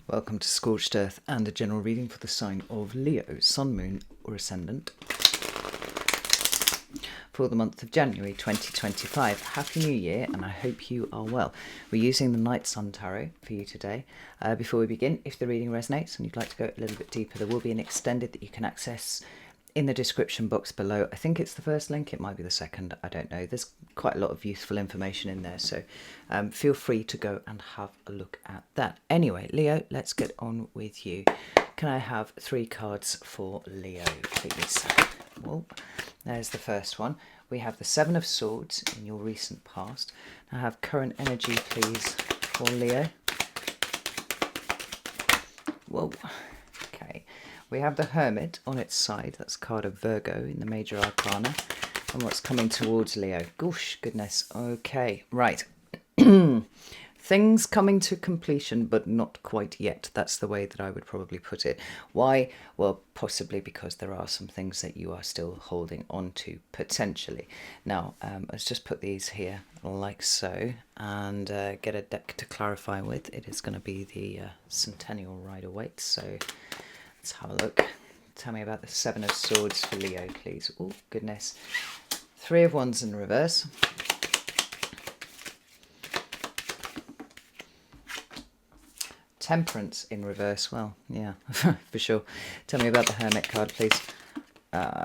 Welcome to Scorched Earth and a general reading for the sign of Leo, Sun, Moon or Ascendant for the month of January 2025. Happy New Year and I hope you are well. We're using the Night Sun Tarot for you today. Before we begin, if the reading resonates and you'd like to go a little bit deeper, there will be an extended that you can access in the description box below. I think it's the first link, it might be the second, I don't know. There's quite a lot of useful information in there, so feel free to go and have a look at that. Anyway, Leo, let's get on with you. Can I have 3 cards for Leo, please? Well, there's the first one. We have the 7 of Swords in your recent past. I have current energy, please, for Leo. Whoa. Okay. We have the Hermit on its side. That's a card of Virgo in the Major Arcana. And what's coming towards Leo? Gosh, goodness. Okay, right. Things coming to completion, but not quite yet. That's the way that I would probably put it. Why? Well, possibly because there are some things that you are still holding on to, potentially. Now, let's just put these here like so, and get a deck to clarify with. It is going to be the Centennial Rider-Waite, so let's have a look. Tell me about the 7 of Swords for Leo, please. Oh, goodness. 3 of Wands in reverse. Temperance in reverse. Well, yeah, for sure. Tell me about the Hermit card, please.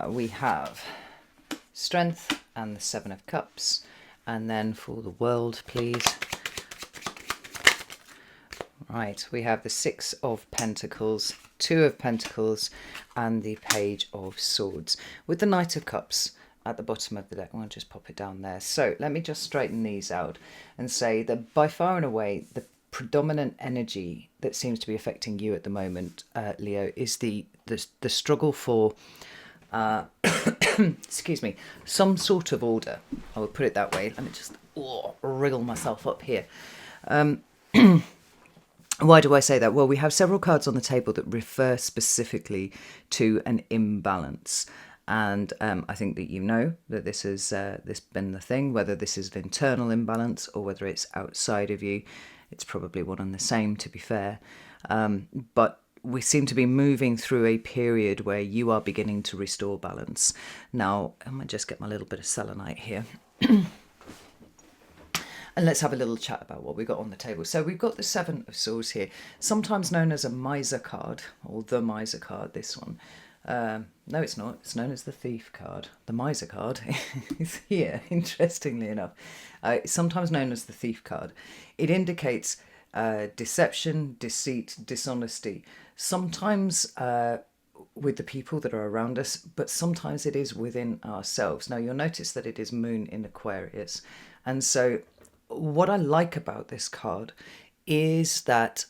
We have Strength and the 7 of Cups. And then for the World, please. Right, we have the 6 of Pentacles, 2 of Pentacles, and the Page of Swords. With the Knight of Cups at the bottom of the deck, I'll just pop it down there. So let me just straighten these out and say that by far and away, the predominant energy that seems to be affecting you at the moment, Leo, is the struggle for, excuse me, some sort of order. I will put it that way. Let me just wriggle myself up here. Why do I say that? Well, we have several cards on the table that refer specifically to an imbalance. And I think that you know that this has been the thing, whether this is an internal imbalance or whether it's outside of you. It's probably one and the same, to be fair. But we seem to be moving through a period where you are beginning to restore balance. Now, I might just get my little bit of selenite here. And let's have a little chat about what we've got on the table. So we've got the 7 of Swords here, sometimes known as a Miser card, or the Miser card, this one. No, it's not. It's known as the Thief card. The Miser card is here, interestingly enough. It's sometimes known as the Thief card. It indicates deception, deceit, dishonesty. Sometimes with the people that are around us, but sometimes it is within ourselves. Now, you'll notice that it is Moon in Aquarius. And so what I like about this card is that,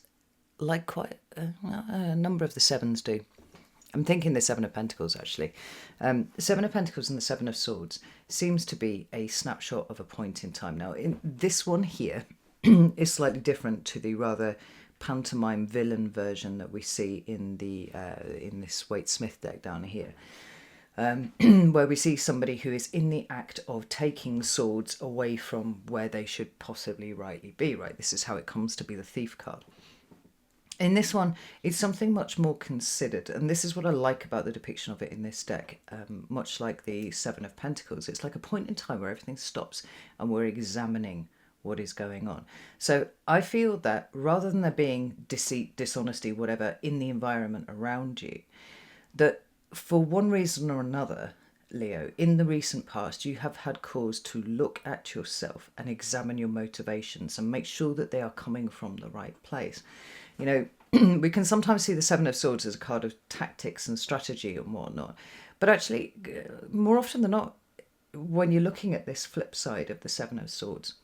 like quite a number of the 7s do, I'm thinking the 7 of Pentacles, actually. The 7 of Pentacles and the 7 of Swords seems to be a snapshot of a point in time. Now, in this one here is slightly different to the rather pantomime villain version that we see in the in this Waite-Smith deck down here. Where we see somebody who is in the act of taking swords away from where they should possibly rightly be, right? This is how it comes to be the Thief card. In this one, it's something much more considered, and this is what I like about the depiction of it in this deck. Much like the 7 of Pentacles, it's like a point in time where everything stops and we're examining what is going on. So I feel that rather than there being deceit, dishonesty, whatever, in the environment around you, that for one reason or another, Leo, in the recent past, you have had cause to look at yourself and examine your motivations and make sure that they are coming from the right place. You know, we can sometimes see the 7 of Swords as a card of tactics and strategy and whatnot. But actually, more often than not, when you're looking at this flip side of the 7 of Swords,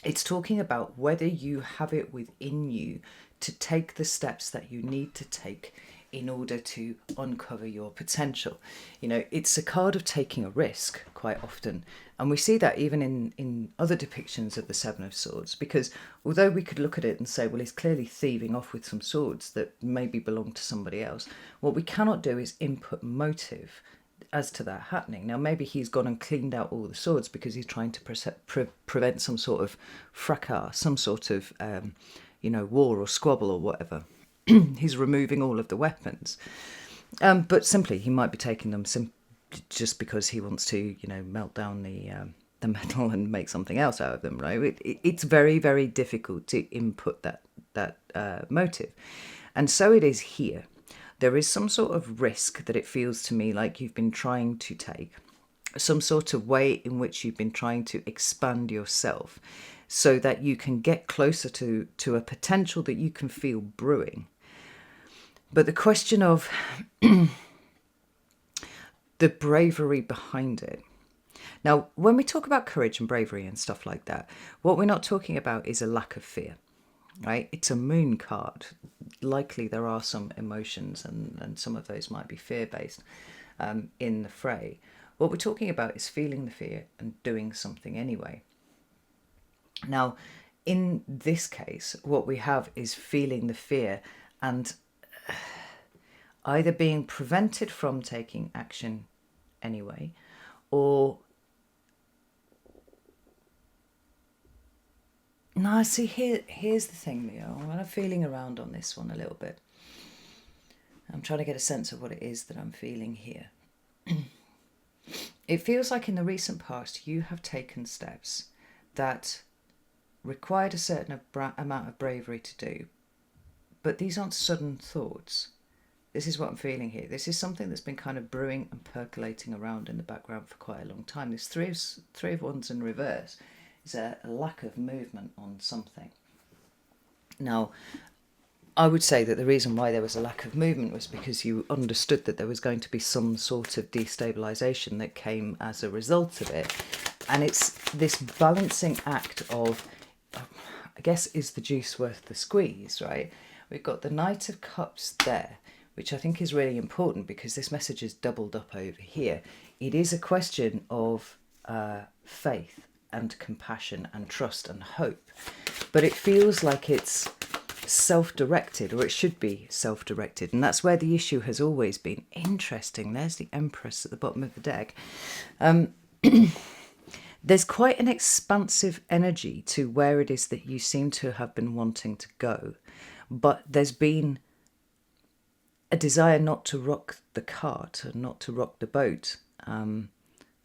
it's talking about whether you have it within you to take the steps that you need to take in order to uncover your potential. You know, it's a card of taking a risk quite often. And we see that even in other depictions of the 7 of Swords, because although we could look at it and say, well, he's clearly thieving off with some swords that maybe belong to somebody else, what we cannot do is input motive as to that happening. Now, maybe he's gone and cleaned out all the swords because he's trying to prevent some sort of fracas, some sort of war or squabble or whatever. He's removing all of the weapons. But simply, he might be taking them just because he wants to, melt down the metal and make something else out of them, right? It's very, very difficult to input that motive. And so it is here. There is some sort of risk that it feels to me like you've been trying to take, some sort of way in which you've been trying to expand yourself so that you can get closer to a potential that you can feel brewing. But the question of the bravery behind it. Now, when we talk about courage and bravery and stuff like that, what we're not talking about is a lack of fear, right? It's a moon card. Likely there are some emotions and some of those might be fear-based in the fray. What we're talking about is feeling the fear and doing something anyway. Now, in this case, what we have is feeling the fear and either being prevented from taking action anyway, or no, see, here's the thing, Leo. I'm kind of feeling around on this one a little bit. I'm trying to get a sense of what it is that I'm feeling here. It feels like in the recent past you have taken steps that required a certain amount of bravery to do, but these aren't sudden thoughts. This is what I'm feeling here. This is something that's been kind of brewing and percolating around in the background for quite a long time. This three of wands in reverse is a lack of movement on something. Now, I would say that the reason why there was a lack of movement was because you understood that there was going to be some sort of destabilization that came as a result of it. And it's this balancing act of, I guess, is the juice worth the squeeze, right? We've got the Knight of Cups there, which I think is really important because this message is doubled up over here. It is a question of faith and compassion and trust and hope, but it feels like it's self-directed, or it should be self-directed, and that's where the issue has always been. Interesting, there's the Empress at the bottom of the deck. There's quite an expansive energy to where it is that you seem to have been wanting to go, but there's been a desire not to rock the cart and not to rock the boat.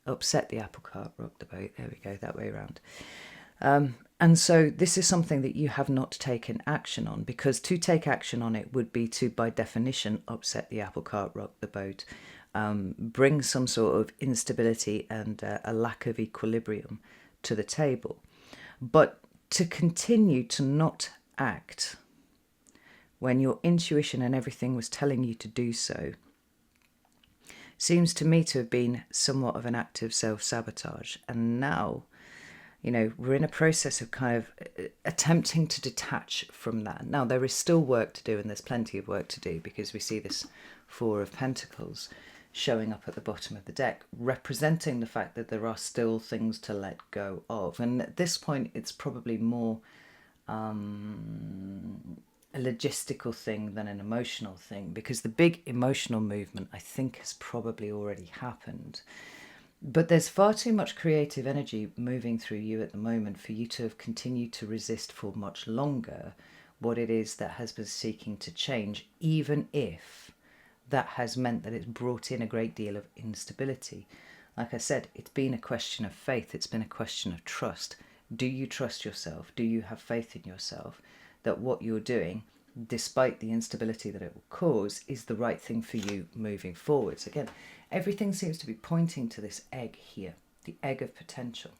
Upset the apple cart, rock the boat. There we go, that way around. And so this is something that you have not taken action on, because to take action on it would be to, by definition, upset the apple cart, rock the boat, bring some sort of instability and a lack of equilibrium to the table. But to continue to not act when your intuition and everything was telling you to do so seems to me to have been somewhat of an act of self-sabotage. And now, we're in a process of kind of attempting to detach from that. Now, there is still work to do, and there's plenty of work to do, because we see this Four of Pentacles showing up at the bottom of the deck, representing the fact that there are still things to let go of. And at this point, it's probably more a logistical thing than an emotional thing, because the big emotional movement, I think, has probably already happened. But there's far too much creative energy moving through you at the moment for you to have continued to resist for much longer what it is that has been seeking to change, even if that has meant that it's brought in a great deal of instability. Like I said, it's been a question of faith. It's been a question of trust. Do you trust yourself? Do you have faith in yourself that what you're doing, despite the instability that it will cause, is the right thing for you moving forwards? Again, everything seems to be pointing to this egg here, the egg of potential.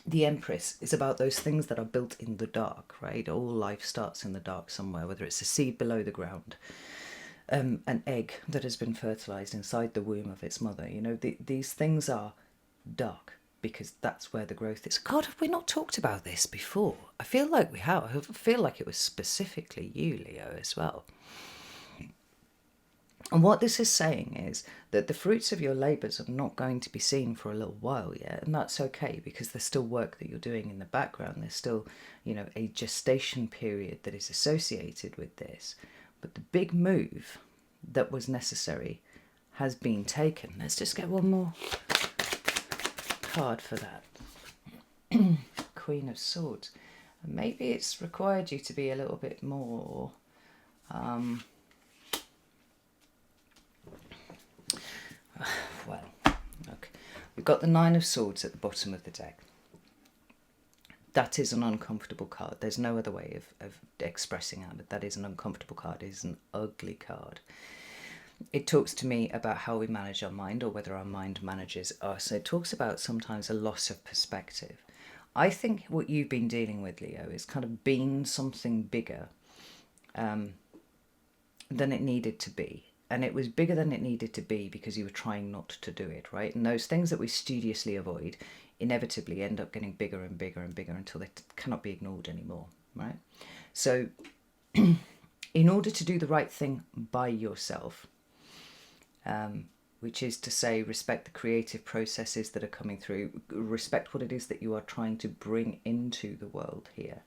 The Empress is about those things that are built in the dark, right? All life starts in the dark somewhere, whether it's a seed below the ground, an egg that has been fertilized inside the womb of its mother. These things are dark, because that's where the growth is. God, have we not talked about this before? I feel like we have. I feel like it was specifically you, Leo, as well. And what this is saying is that the fruits of your labours are not going to be seen for a little while yet, and that's okay, because there's still work that you're doing in the background. There's still, a gestation period that is associated with this. But the big move that was necessary has been taken. Let's just get one more card for that. Queen of Swords. Maybe it's required you to be a little bit more well, okay. We've got the Nine of Swords at the bottom of the deck. That is an uncomfortable card. There's no other way of expressing it. That is an uncomfortable card. It is an ugly card. It talks to me about how we manage our mind, or whether our mind manages us. It talks about sometimes a loss of perspective. I think what you've been dealing with, Leo, is kind of being something bigger than it needed to be. And it was bigger than it needed to be because you were trying not to do it, right? And those things that we studiously avoid inevitably end up getting bigger and bigger and bigger until they cannot be ignored anymore, right? So in order to do the right thing by yourself, which is to say respect the creative processes that are coming through, respect what it is that you are trying to bring into the world here.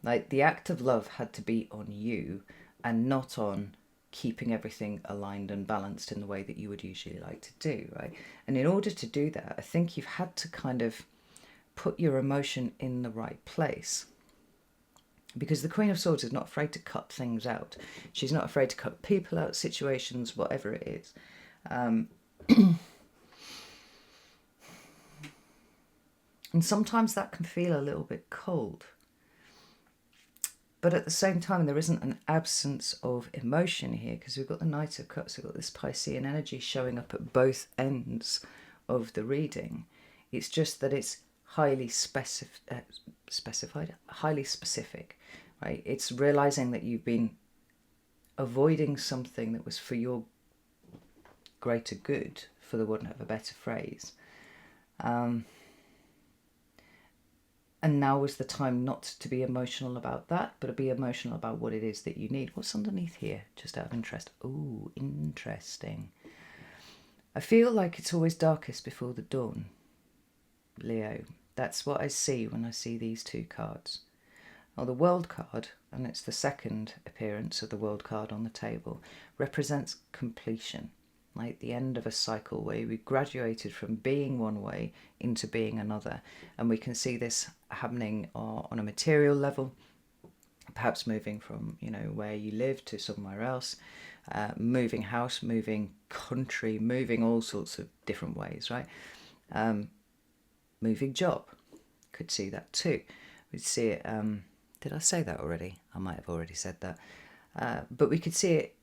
Like, the act of love had to be on you and not on keeping everything aligned and balanced in the way that you would usually like to do, right? And in order to do that, I think you've had to kind of put your emotion in the right place. Because the Queen of Swords is not afraid to cut things out. She's not afraid to cut people out, situations, whatever it is. And sometimes that can feel a little bit cold. But at the same time, there isn't an absence of emotion here, because we've got the Knight of Cups, we've got this Piscean energy showing up at both ends of the reading. It's just that it's highly specified, highly specific, right? It's realising that you've been avoiding something that was for your greater good, for the want of a better phrase. And now is the time not to be emotional about that, but to be emotional about what it is that you need. What's underneath here, just out of interest? Ooh, interesting. I feel like it's always darkest before the dawn, Leo. That's what I see when I see these two cards. Now, the World card, and it's the second appearance of the World card on the table, represents completion. Like the end of a cycle where we graduated from being one way into being another. And we can see this happening on a material level, perhaps moving from, where you live to somewhere else, moving house, moving country, moving all sorts of different ways, right? Moving job, could see that too. We'd see it, did I say that already? I might have already said that. But we could see it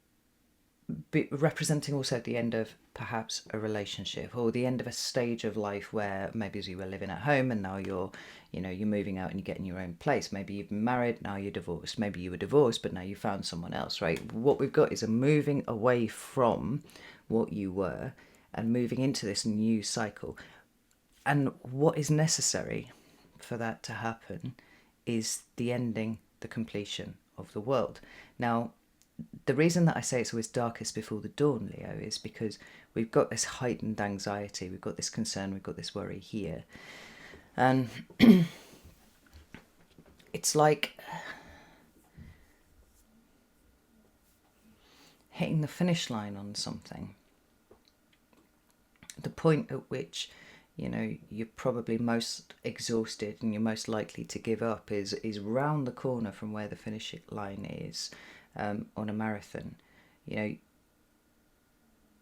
representing also the end of perhaps a relationship, or the end of a stage of life where maybe you were living at home and now you're moving out and you're getting your own place. Maybe you've been married, now you're divorced. Maybe you were divorced, but now you found someone else, right? What we've got is a moving away from what you were and moving into this new cycle. And what is necessary for that to happen is the ending, the completion of the world. Now, the reason that I say it's always darkest before the dawn, Leo, is because we've got this heightened anxiety, we've got this concern, we've got this worry here. And it's like hitting the finish line on something. The point at which, you're probably most exhausted and you're most likely to give up is round the corner from where the finish line is. On a marathon,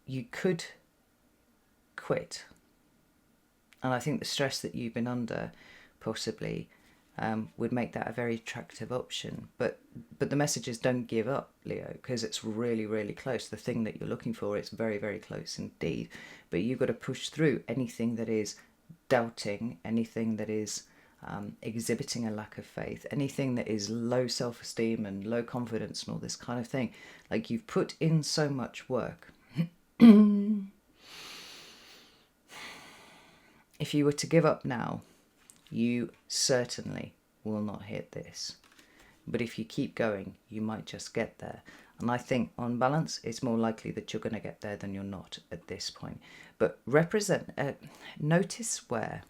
you could quit, and I think the stress that you've been under possibly would make that a very attractive option. But the message is don't give up, Leo, because it's really, really close. The thing that you're looking for, it's very, very close indeed. But you've got to push through anything that is doubting, anything that is exhibiting a lack of faith, anything that is low self-esteem and low confidence and all this kind of thing. Like, you've put in so much work. If you were to give up now, you certainly will not hit this. But if you keep going, you might just get there. And I think on balance, it's more likely that you're going to get there than you're not at this point. But notice where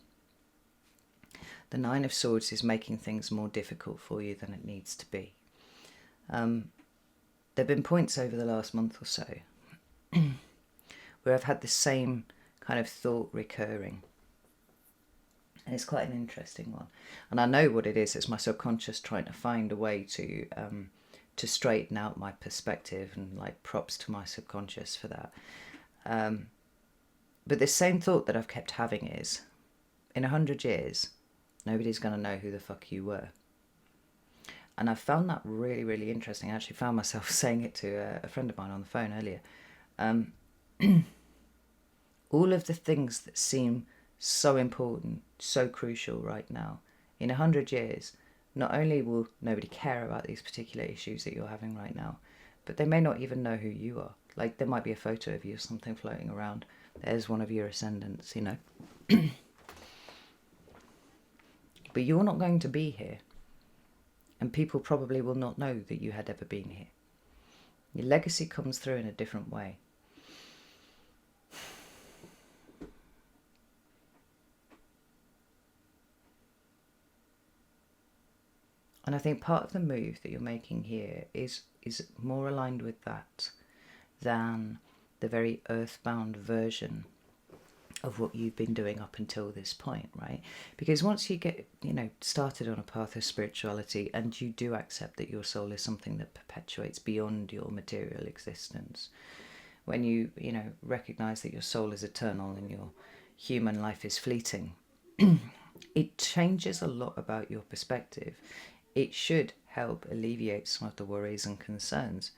the Nine of Swords is making things more difficult for you than it needs to be. There have been points over the last month or so where I've had the same kind of thought recurring. And it's quite an interesting one. And I know what it is. It's my subconscious trying to find a way to straighten out my perspective, and like props to my subconscious for that. But this same thought that I've kept having is, in 100 years, nobody's going to know who the fuck you were. And I found that really, really interesting. I actually found myself saying it to a friend of mine on the phone earlier. All of the things that seem so important, so crucial right now, in 100 years, not only will nobody care about these particular issues that you're having right now, but they may not even know who you are. Like, there might be a photo of you or something floating around. There's one of your ascendants, you know. But you're not going to be here. And people probably will not know that you had ever been here. Your legacy comes through in a different way. And I think part of the move that you're making here is more aligned with that than the very earthbound version of what you've been doing up until this point, right? Because once you get, started on a path of spirituality, and you do accept that your soul is something that perpetuates beyond your material existence, when you recognize that your soul is eternal and your human life is fleeting, it changes a lot about your perspective. It should help alleviate some of the worries and concerns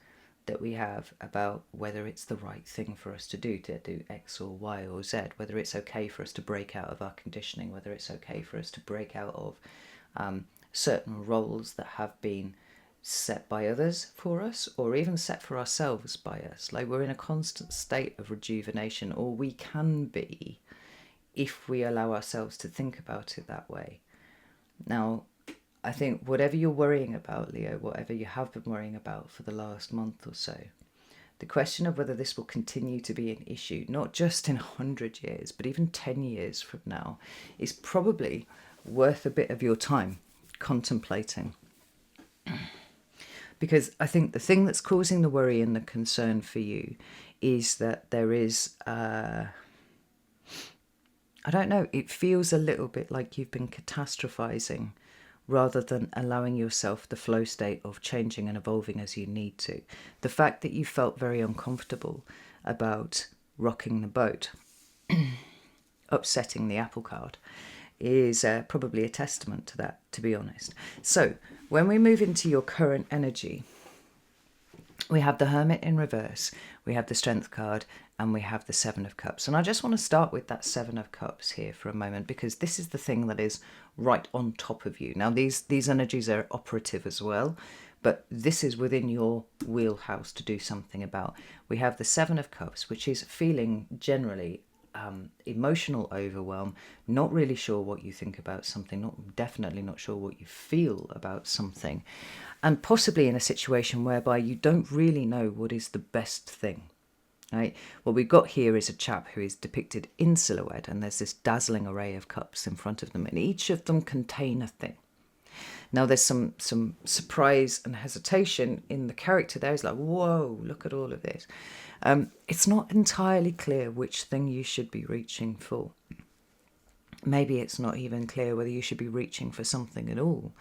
that we have about whether it's the right thing for us to do X or Y or Z, whether it's okay for us to break out of our conditioning, whether it's okay for us to break out of certain roles that have been set by others for us, or even set for ourselves by us. Like, we're in a constant state of rejuvenation, or we can be, if we allow ourselves to think about it that way. Now, I think whatever you're worrying about, Leo, whatever you have been worrying about for the last month or so, the question of whether this will continue to be an issue, not just in 100 years, but even 10 years from now, is probably worth a bit of your time contemplating. Because I think the thing that's causing the worry and the concern for you is that there is, I don't know, it feels a little bit like you've been catastrophizing rather than allowing yourself the flow state of changing and evolving as you need to. The fact that you felt very uncomfortable about rocking the boat, upsetting the apple cart, is probably a testament to that, to be honest. So when we move into your current energy, we have the Hermit in reverse, we have the Strength card, and we have the Seven of Cups. And I just want to start with that Seven of Cups here for a moment, because this is the thing that is right on top of you. Now, these energies are operative as well, but this is within your wheelhouse to do something about. We have the Seven of Cups, which is feeling generally emotional overwhelm, not really sure what you think about something, definitely not sure what you feel about something, and possibly in a situation whereby you don't really know what is the best thing. Right? What we've got here is a chap who is depicted in silhouette, and there's this dazzling array of cups in front of them, and each of them contain a thing. Now, there's some surprise and hesitation in the character there. It's like, whoa, look at all of this. It's not entirely clear which thing you should be reaching for. Maybe it's not even clear whether you should be reaching for something at all.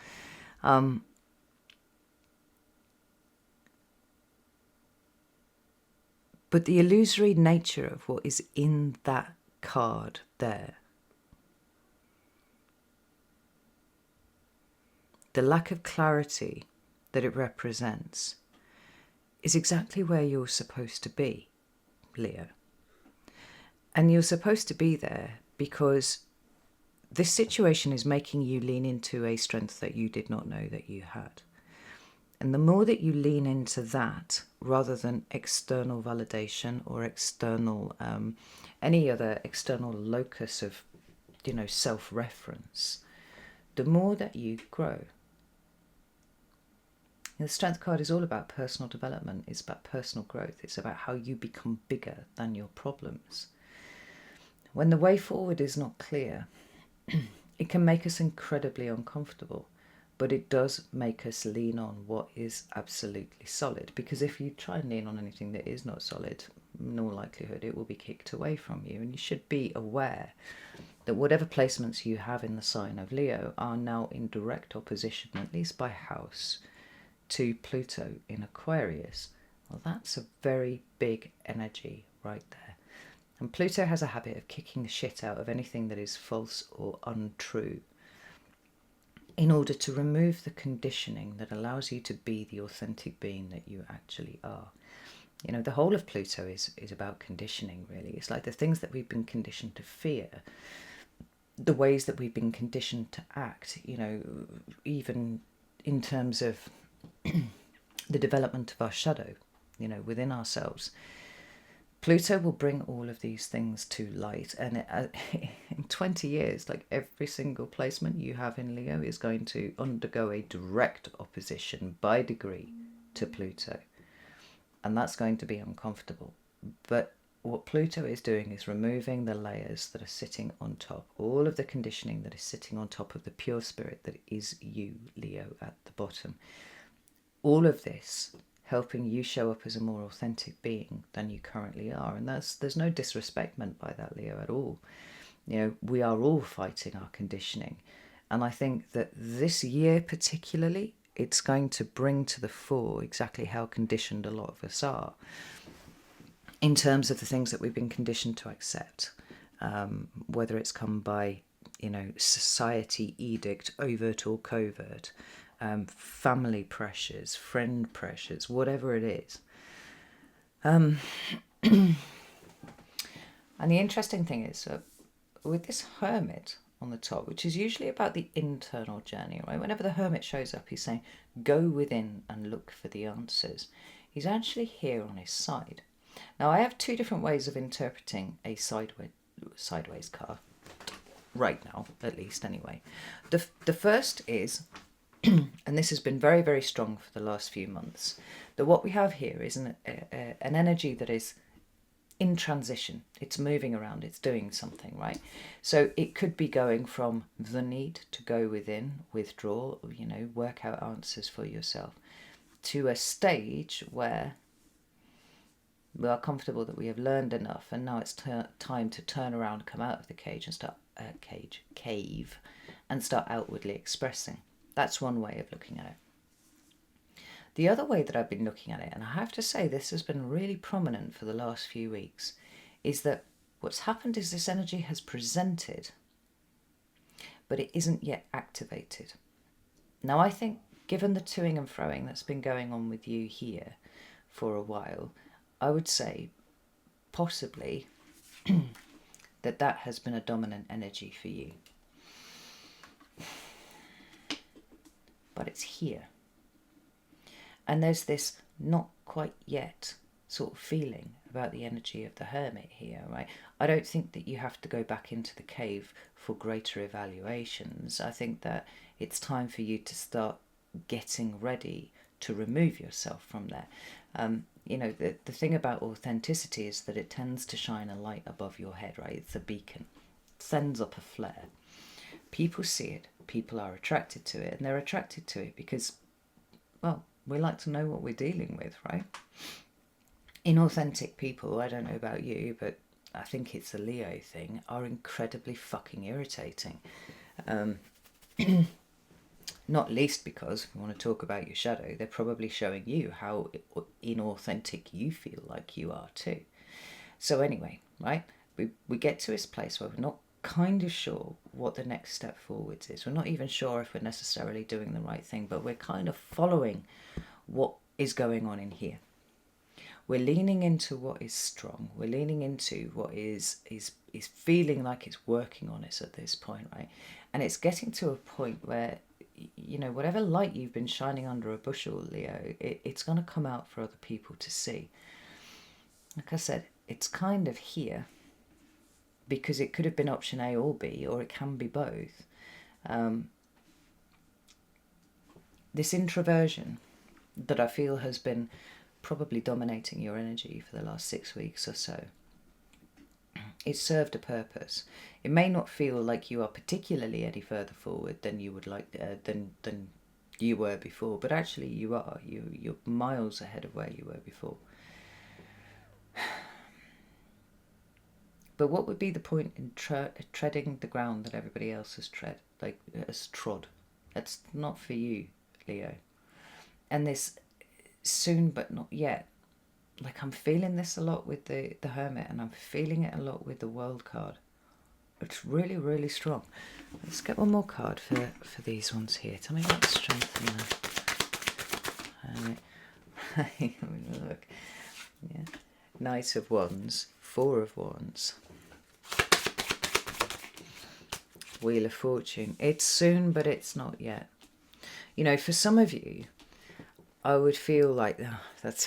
But the illusory nature of what is in that card there, the lack of clarity that it represents, is exactly where you're supposed to be, Leo. And you're supposed to be there because this situation is making you lean into a strength that you did not know that you had. And the more that you lean into that, rather than external validation or external, any other external locus of, self-reference, the more that you grow. The Strength card is all about personal development. It's about personal growth. It's about how you become bigger than your problems. When the way forward is not clear, it can make us incredibly uncomfortable. But it does make us lean on what is absolutely solid. Because if you try and lean on anything that is not solid, in all likelihood it will be kicked away from you. And you should be aware that whatever placements you have in the sign of Leo are now in direct opposition, at least by house, to Pluto in Aquarius. Well, that's a very big energy right there. And Pluto has a habit of kicking the shit out of anything that is false or untrue in order to remove the conditioning that allows you to be the authentic being that you actually are. You know, the whole of Pluto is about conditioning, really. It's like the things that we've been conditioned to fear, the ways that we've been conditioned to act, you know, even in terms of the development of our shadow, you know, within ourselves. Pluto will bring all of these things to light, and in 20 years, like every single placement you have in Leo is going to undergo a direct opposition by degree to Pluto, and that's going to be uncomfortable. But what Pluto is doing is removing the layers that are sitting on top, all of the conditioning that is sitting on top of the pure spirit that is you, Leo, at the bottom. All of this helping you show up as a more authentic being than you currently are. And there's no disrespect meant by that, Leo, at all. You know, we are all fighting our conditioning. And I think that this year particularly, it's going to bring to the fore exactly how conditioned a lot of us are in terms of the things that we've been conditioned to accept, whether it's come by, you know, society edict, overt or covert, family pressures, friend pressures, whatever it is. And the interesting thing is, with this Hermit on the top, which is usually about the internal journey, right? Whenever the Hermit shows up, he's saying, go within and look for the answers. He's actually here on his side. Now, I have two different ways of interpreting a sideways card, right now, at least, anyway. The first is, and this has been very, very strong for the last few months, that what we have here is an energy that is in transition. It's moving around, it's doing something, right? So it could be going from the need to go within, withdraw, you know, work out answers for yourself, to a stage where we are comfortable that we have learned enough, and now it's time to turn around, come out of the cage and start cave, and start outwardly expressing. That's one way of looking at it. The other way that I've been looking at it, and I have to say this has been really prominent for the last few weeks, is that what's happened is this energy has presented, but it isn't yet activated. Now, I think, given the toing and froing that's been going on with you here for a while, I would say possibly that has been a dominant energy for you. But it's here. And there's this not quite yet sort of feeling about the energy of the Hermit here, right? I don't think that you have to go back into the cave for greater evaluations. I think that it's time for you to start getting ready to remove yourself from there. You know, the thing about authenticity is that it tends to shine a light above your head, right? It's a beacon. It sends up a flare. People see it. People are attracted to it. And they're attracted to it because, well, we like to know what we're dealing with, right? Inauthentic people, I don't know about you, but I think it's a Leo thing, are incredibly fucking irritating. Not least because, if you want to talk about your shadow, they're probably showing you how inauthentic you feel like you are too. So anyway, right, we get to this place where we're not kind of sure what the next step forwards is. We're not even sure if we're necessarily doing the right thing, but we're kind of following what is going on in here. We're leaning into what is strong. We're leaning into what is feeling like it's working on us at this point, right? And it's getting to a point where, you know, whatever light you've been shining under a bushel, Leo, it's going to come out for other people to see. Like I said, it's kind of here because it could have been option A or B, or it can be both. This introversion that I feel has been probably dominating your energy for the last 6 weeks or so, it served a purpose. It may not feel like you are particularly any further forward than you would like than you were before, but actually you are. You're miles ahead of where you were before. But what would be the point in treading the ground that everybody else has trod? That's not for you, Leo. And this soon but not yet. Like, I'm feeling this a lot with the Hermit, and I'm feeling it a lot with the World card. It's really, really strong. Let's get one more card for these ones here. Tell me about the strength in the Hermit. Let me look. Yeah. Knight of Wands, Four of Wands, Wheel of Fortune. It's soon, but it's not yet. You know, for some of you, I would feel like,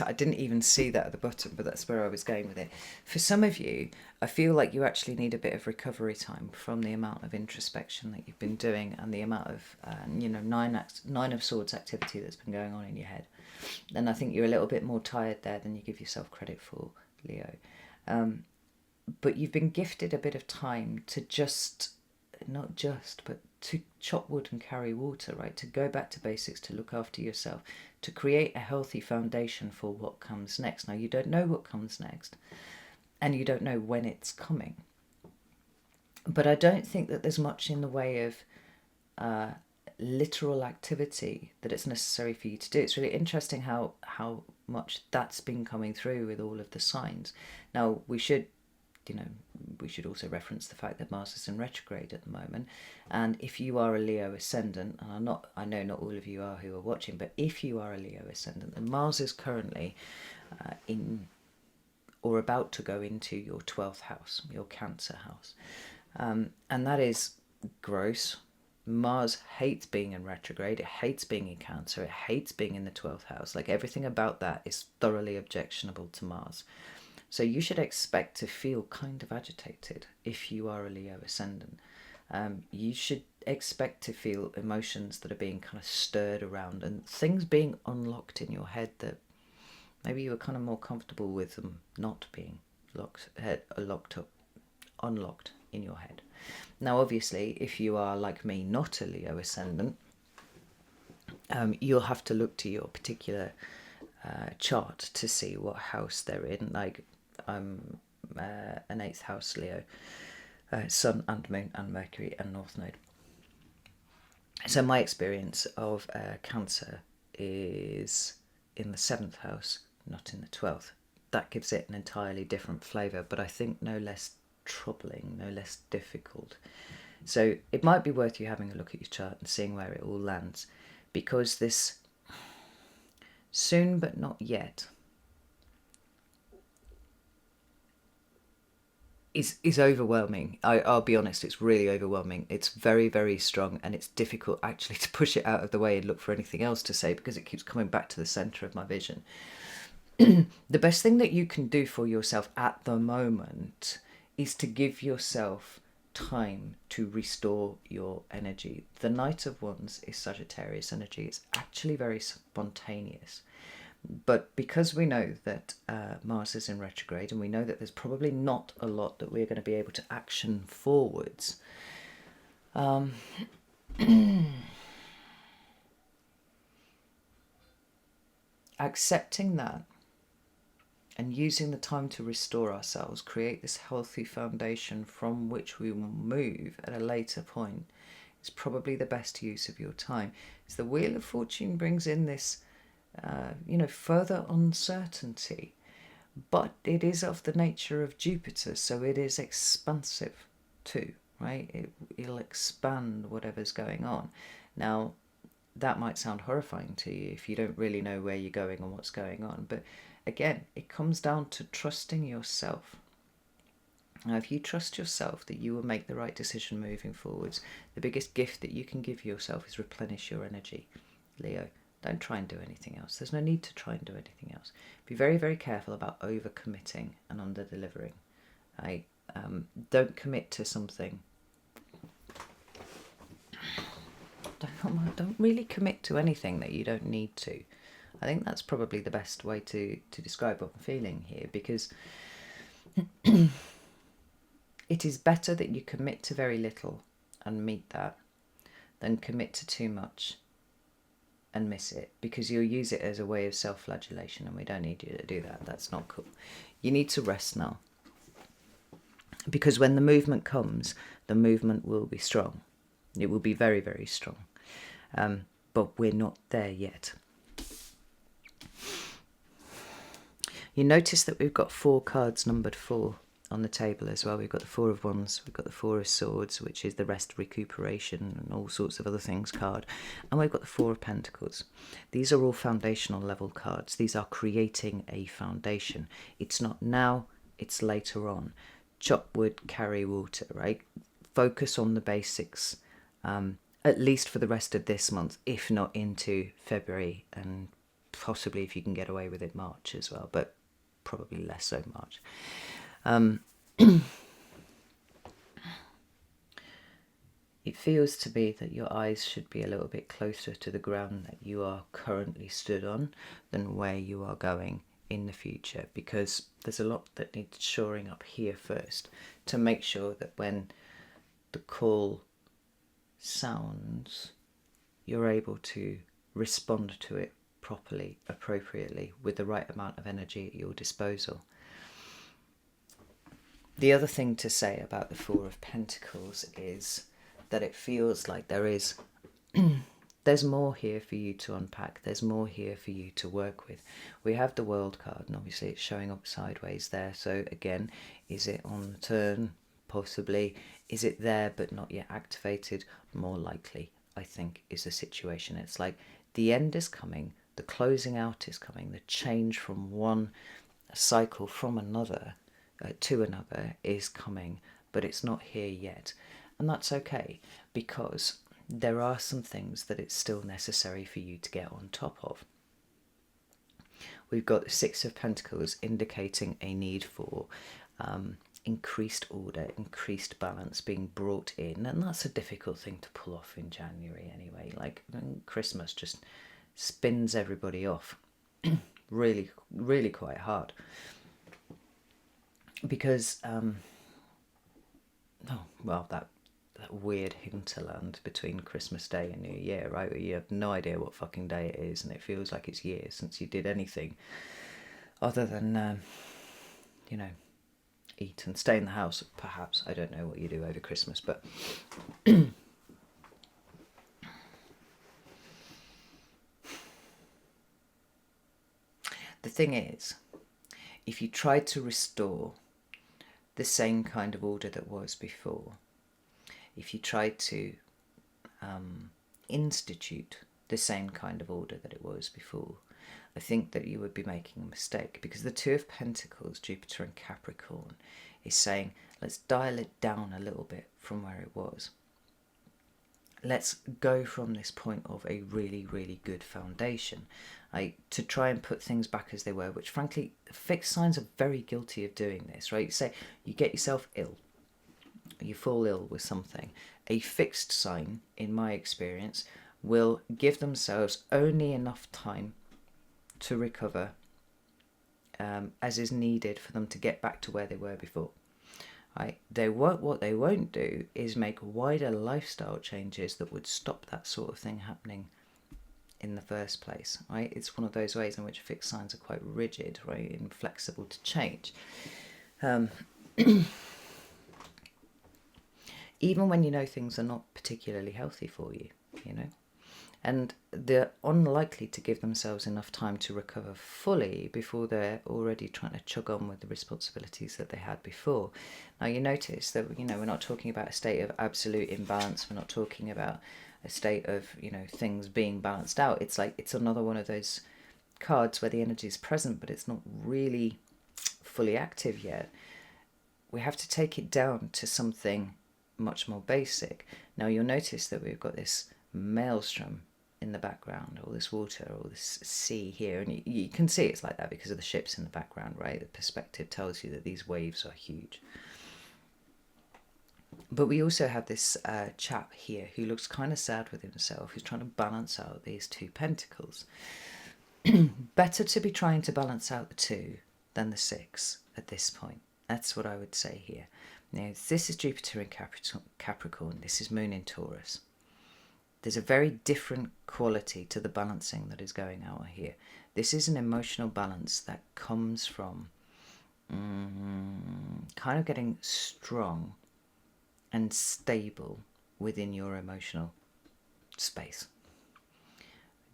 I didn't even see that at the bottom, but that's where I was going with it. For some of you, I feel like you actually need a bit of recovery time from the amount of introspection that you've been doing and the amount of, Nine of Swords activity that's been going on in your head. And I think you're a little bit more tired there than you give yourself credit for, Leo. But you've been gifted a bit of time to but to chop wood and carry water, right? To go back to basics, to look after yourself, to create a healthy foundation for what comes next. Now, you don't know what comes next, and you don't know when it's coming. But I don't think that there's much in the way of literal activity that it's necessary for you to do. It's really interesting how much that's been coming through with all of the signs. Now, we should also reference the fact that Mars is in retrograde at the moment, and if you are a Leo ascendant, and I know not all of you are who are watching, but if you are a Leo ascendant, then Mars is currently in or about to go into your 12th house, your Cancer house, and that is gross. Mars hates being in retrograde, it hates being in Cancer, it hates being in the 12th house. Like, everything about that is thoroughly objectionable to Mars. So you should expect to feel kind of agitated if you are a Leo ascendant. You should expect to feel emotions that are being kind of stirred around and things being unlocked in your head that maybe you were kind of more comfortable with them not being unlocked in your head. Now, obviously, if you are, like me, not a Leo ascendant, you'll have to look to your particular chart to see what house they're in. Like, I'm an 8th house Leo, Sun and Moon and Mercury and North Node. So my experience of Cancer is in the 7th house, not in the 12th. That gives it an entirely different flavour, but I think no less troubling, no less difficult. So it might be worth you having a look at your chart and seeing where it all lands, because this soon but not yet is overwhelming. I'll be honest, it's really overwhelming. It's very, very strong, and it's difficult actually to push it out of the way and look for anything else to say, because it keeps coming back to the centre of my vision. The best thing that you can do for yourself at the moment is to give yourself time to restore your energy. The Knight of Wands is Sagittarius energy. It's actually very spontaneous. But because we know that Mars is in retrograde, and we know that there's probably not a lot that we're going to be able to action forwards, accepting that and using the time to restore ourselves, create this healthy foundation from which we will move at a later point, is probably the best use of your time. As the Wheel of Fortune brings in this further uncertainty, but it is of the nature of Jupiter, so it is expansive too, right? It'll expand whatever's going on. Now, that might sound horrifying to you if you don't really know where you're going and what's going on, but again, it comes down to trusting yourself. Now, if you trust yourself that you will make the right decision moving forwards, the biggest gift that you can give yourself is replenish your energy, Leo. Don't try and do anything else. There's no need to try and do anything else. Be very, very careful about over-committing and under-delivering. Don't commit to something. Don't really commit to anything that you don't need to. I think that's probably the best way to describe what I'm feeling here, because it is better that you commit to very little and meet that than commit to too much and miss it, because you'll use it as a way of self-flagellation, and we don't need you to do that. That's not cool. You need to rest now, Because when the movement comes, the movement will be strong. It will be very, very strong. But we're not there yet. You notice that we've got 4 cards numbered 4 on the table as well. We've got the 4 of Wands, we've got the 4 of Swords, which is the rest, recuperation and all sorts of other things card. And we've got the 4 of Pentacles. These are all foundational level cards. These are creating a foundation. It's not now, it's later on. Chop wood, carry water, right? Focus on the basics, at least for the rest of this month, if not into February, and possibly, if you can get away with it, March as well, but probably less so March. It feels to me that your eyes should be a little bit closer to the ground that you are currently stood on than where you are going in the future, because there's a lot that needs shoring up here first to make sure that when the call sounds, you're able to respond to it properly, appropriately, with the right amount of energy at your disposal. The other thing to say about the 4 of Pentacles is that it feels like there's more here for you to unpack. There's more here for you to work with. We have the World card, and obviously it's showing up sideways there. So again, is it on the turn? Possibly. Is it there but not yet activated? More likely, I think, is the situation. It's like the end is coming, the closing out is coming, the change from one cycle from another to another is coming, but it's not here yet. And that's okay, because there are some things that it's still necessary for you to get on top of. We've got the 6 of Pentacles indicating a need for increased order, increased balance being brought in, and that's a difficult thing to pull off in January anyway. Like, Christmas just spins everybody off really, really quite hard, because that weird hinterland between Christmas Day and New Year, right, where you have no idea what fucking day it is, and it feels like it's years since you did anything other than eat and stay in the house. Perhaps, I don't know what you do over Christmas, but the thing is, if you tried to restore the same kind of order that was before, if you tried to institute the same kind of order that it was before, I think that you would be making a mistake, because the 2 of Pentacles, Jupiter and Capricorn, is saying, let's dial it down a little bit from where it was. Let's go from this point of a really, really good foundation, to try and put things back as they were, which frankly, fixed signs are very guilty of doing this, right? Say you get yourself ill, you fall ill with something. A fixed sign, in my experience, will give themselves only enough time to recover as is needed for them to get back to where they were before. What they won't do is make wider lifestyle changes that would stop that sort of thing happening in the first place. Right? It's one of those ways in which fixed signs are quite rigid, right, and flexible to change. Even when you know things are not particularly healthy for you, and they're unlikely to give themselves enough time to recover fully before they're already trying to chug on with the responsibilities that they had before. Now, you notice that, we're not talking about a state of absolute imbalance. We're not talking about a state of, things being balanced out. It's like, it's another one of those cards where the energy is present, but it's not really fully active yet. We have to take it down to something much more basic. Now, you'll notice that we've got this maelstrom in the background, all this water, all this sea here, and you can see it's like that because of the ships in the background, right? The perspective tells you that these waves are huge. But we also have this chap here who looks kind of sad with himself, who's trying to balance out these 2 pentacles. Better to be trying to balance out the 2 than the 6 at this point. That's what I would say here. Now, this is Jupiter in Capricorn, this is Moon in Taurus. There's a very different quality to the balancing that is going out here. This is an emotional balance that comes from kind of getting strong and stable within your emotional space.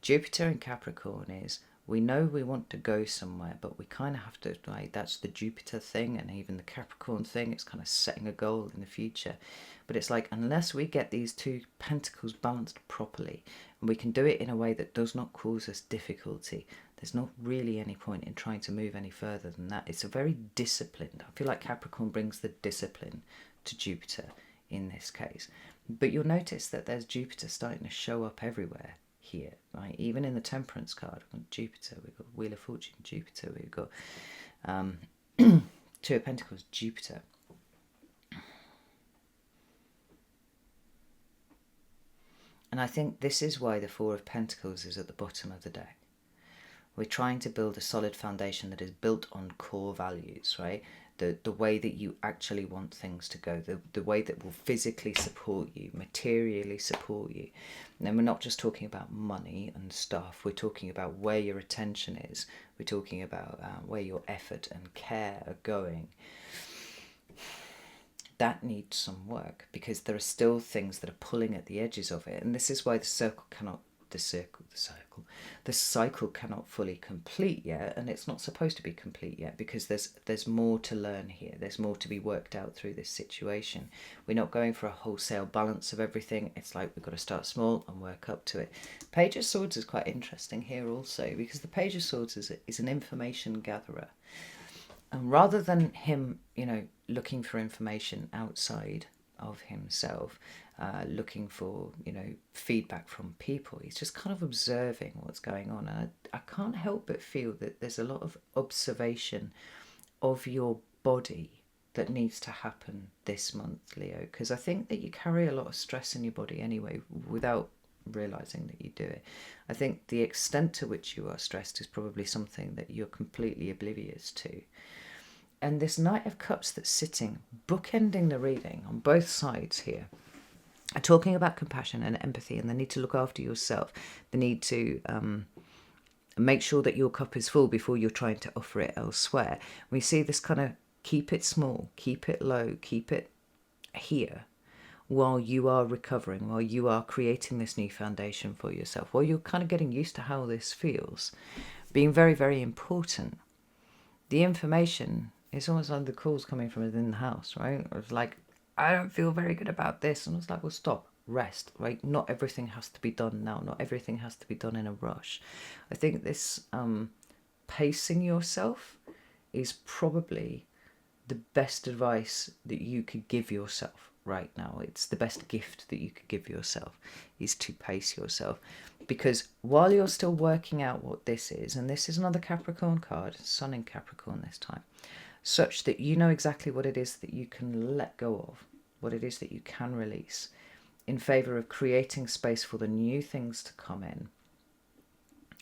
Jupiter in Capricorn is, we know we want to go somewhere, but we kind of have to, like, that's the Jupiter thing, and even the Capricorn thing, it's kind of setting a goal in the future. But it's like, unless we get these two pentacles balanced properly, and we can do it in a way that does not cause us difficulty, there's not really any point in trying to move any further than that. It's a very disciplined, I feel like Capricorn brings the discipline to Jupiter in this case. But you'll notice that there's Jupiter starting to show up everywhere here, right? Even in the Temperance card, we've got Jupiter, we've got Wheel of Fortune, Jupiter, we've got Two of Pentacles, Jupiter. And I think this is why the Four of Pentacles is at the bottom of the deck. We're trying to build a solid foundation that is built on core values, right? The way that you actually want things to go, the way that will physically support you, materially support you. And then we're not just talking about money and stuff, we're talking about where your attention is, we're talking about where your effort and care are going. That needs some work, because there are still things that are pulling at the edges of it, and this is why the cycle cannot fully complete yet, and it's not supposed to be complete yet, because there's more to learn here, there's more to be worked out through this situation. We're not going for a wholesale balance of everything. It's like we've got to start small and work up to it. Page of Swords is quite interesting here also, because the Page of Swords is an information gatherer. And rather than him, looking for information outside of himself, looking for, feedback from people, he's just kind of observing what's going on. And I can't help but feel that there's a lot of observation of your body that needs to happen this month, Leo, because I think that you carry a lot of stress in your body anyway without realizing that you do it. I think the extent to which you are stressed is probably something that you're completely oblivious to. And this Knight of Cups that's sitting, bookending the reading on both sides here, are talking about compassion and empathy, and the need to look after yourself, the need to make sure that your cup is full before you're trying to offer it elsewhere. We see this kind of keep it small, keep it low, keep it here, while you are recovering, while you are creating this new foundation for yourself, while you're kind of getting used to how this feels, being very, very important. The information, it's almost like the calls coming from within the house, right? It's like, I don't feel very good about this. And it's like, well, stop, rest, right? Not everything has to be done now. Not everything has to be done in a rush. I think this pacing yourself is probably the best advice that you could give yourself right now. It's the best gift that you could give yourself, is to pace yourself. Because while you're still working out what this is, and this is another Capricorn card, Sun in Capricorn this time, such that you know exactly what it is that you can let go of, what it is that you can release, in favour of creating space for the new things to come in.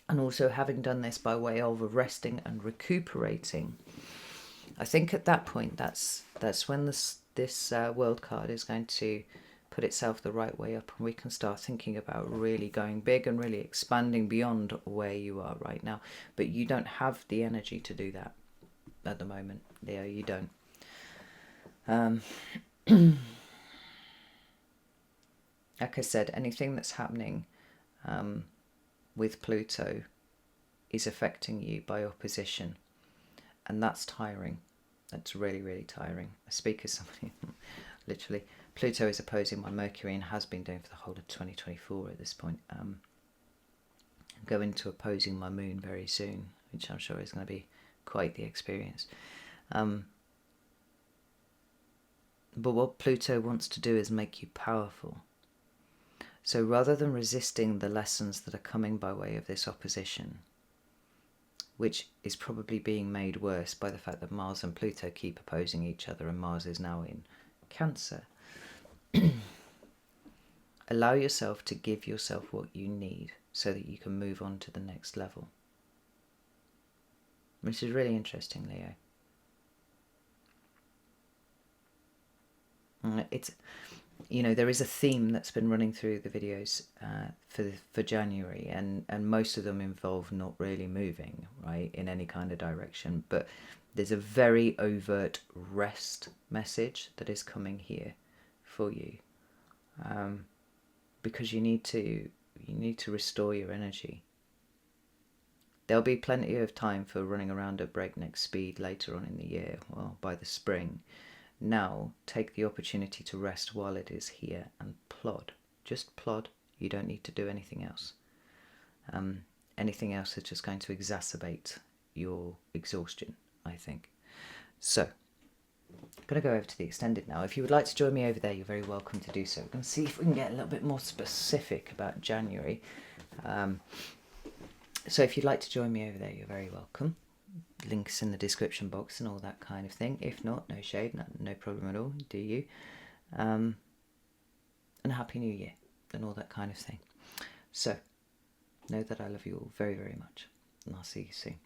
And also having done this by way of resting and recuperating, I think at that point, that's when this World card is going to put itself the right way up, and we can start thinking about really going big and really expanding beyond where you are right now. But you don't have the energy to do that at the moment, Leo, you don't. Like I said, anything that's happening with Pluto is affecting you by opposition, and that's tiring. That's really, really tiring. I speak as somebody, literally, Pluto is opposing my Mercury and has been doing for the whole of 2024 at this point. Going to opposing my Moon very soon, which I'm sure is going to be quite the experience. But what Pluto wants to do is make you powerful. So rather than resisting the lessons that are coming by way of this opposition, which is probably being made worse by the fact that Mars and Pluto keep opposing each other, and Mars is now in Cancer, allow yourself to give yourself what you need so that you can move on to the next level. Which is really interesting, Leo. It's, there is a theme that's been running through the videos for January, and most of them involve not really moving, right, in any kind of direction. But there's a very overt rest message that is coming here for you, because you need to restore your energy. There'll be plenty of time for running around at breakneck speed later on in the year, well, by the spring. Now, take the opportunity to rest while it is here and plod. Just plod. You don't need to do anything else. Anything else is just going to exacerbate your exhaustion, I think. So, I'm going to go over to the extended now. If you would like to join me over there, you're very welcome to do so. We're going to see if we can get a little bit more specific about January. So if you'd like to join me over there, you're very welcome. Links in the description box and all that kind of thing. If not, no shade, no problem at all. Do you? And Happy New Year and all that kind of thing. So, know that I love you all very, very much. And I'll see you soon.